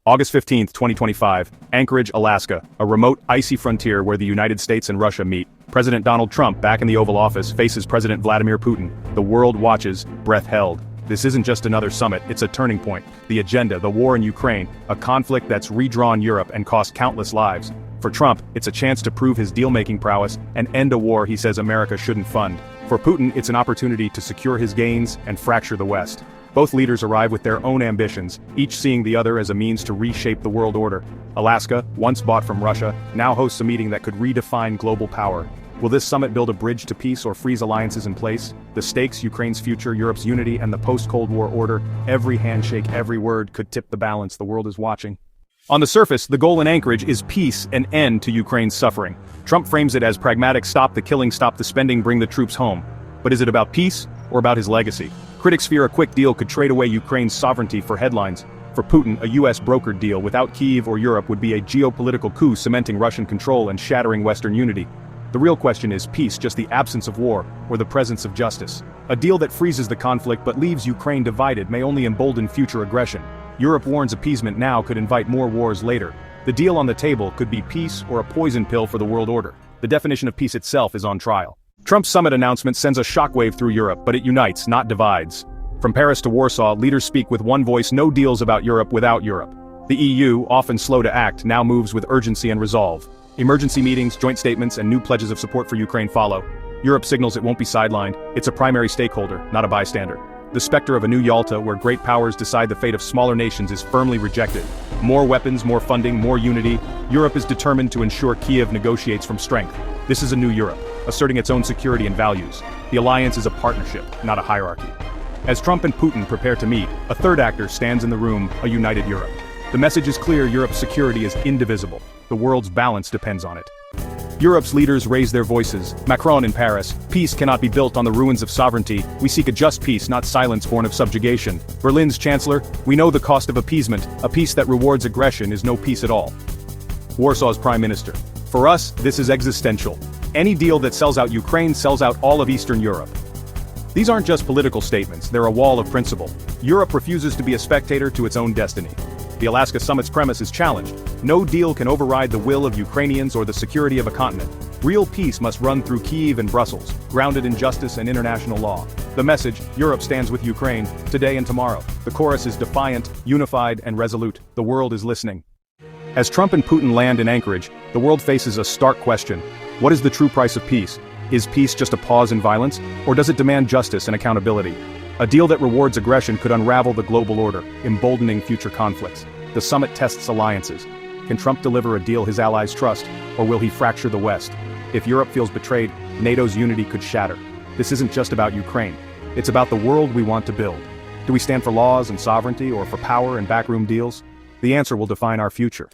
August 15, 2025, Anchorage, Alaska, a remote, icy frontier where the United States and Russia meet. President Donald Trump, back in the Oval Office, faces President Vladimir Putin. The world watches, breath held. This isn't just another summit, it's a turning point. The agenda, the war in Ukraine, a conflict that's redrawn Europe and cost countless lives. For Trump, it's a chance to prove his deal-making prowess and end a war he says America shouldn't fund. For Putin, it's an opportunity to secure his gains and fracture the West. Both leaders arrive with their own ambitions, each seeing the other as a means to reshape the world order. Alaska, once bought from Russia, now hosts a meeting that could redefine global power. Will this summit build a bridge to peace or freeze alliances in place? The stakes, Ukraine's future, Europe's unity, and the post-Cold War order, every handshake, every word could tip the balance. The world is watching. On the surface, the goal in Anchorage is peace and end to Ukraine's suffering. Trump frames it as pragmatic: stop the killing, stop the spending, bring the troops home. But is it about peace, or about his legacy? Critics fear a quick deal could trade away Ukraine's sovereignty for headlines. For Putin, a US brokered deal without Kyiv or Europe would be a geopolitical coup, cementing Russian control and shattering Western unity. The real question is peace just the absence of war, or the presence of justice? A deal that freezes the conflict but leaves Ukraine divided may only embolden future aggression. Europe warns appeasement now could invite more wars later. The deal on the table could be peace or a poison pill for the world order. The definition of peace itself is on trial. Trump's summit announcement sends a shockwave through Europe, but it unites, not divides. From Paris to Warsaw, leaders speak with one voice: no deals about Europe without Europe. The EU, often slow to act, now moves with urgency and resolve. Emergency meetings, joint statements, and new pledges of support for Ukraine follow. Europe signals it won't be sidelined. It's a primary stakeholder, not a bystander. The specter of a new Yalta, where great powers decide the fate of smaller nations, is firmly rejected. More weapons, more funding, more unity. Europe is determined to ensure Kyiv negotiates from strength. This is a new Europe, asserting its own security and values. The alliance is a partnership, not a hierarchy. As Trump and Putin prepare to meet, a third actor stands in the room: a united Europe. The message is clear: Europe's security is indivisible. The world's balance depends on it. Europe's leaders raise their voices. Macron in Paris: peace cannot be built on the ruins of sovereignty. We seek a just peace, not silence born of subjugation. Berlin's chancellor: we know the cost of appeasement. A peace that rewards aggression is no peace at all. Warsaw's prime minister: for us, this is existential. Any deal that sells out Ukraine sells out all of Eastern Europe. These aren't just political statements, they're a wall of principle. Europe refuses to be a spectator to its own destiny. The Alaska summit's premise is challenged. No deal can override the will of Ukrainians or the security of a continent. Real peace must run through Kyiv and Brussels, grounded in justice and international law. The message: Europe stands with Ukraine, today and tomorrow. The chorus is defiant, unified, and resolute. The world is listening. As Trump and Putin land in Anchorage, the world faces a stark question. What is the true price of peace? Is peace just a pause in violence, or does it demand justice and accountability? A deal that rewards aggression could unravel the global order, emboldening future conflicts. The summit tests alliances. Can Trump deliver a deal his allies trust, or will he fracture the West? If Europe feels betrayed, NATO's unity could shatter. This isn't just about Ukraine. It's about the world we want to build. Do we stand for laws and sovereignty, or for power and backroom deals? The answer will define our future.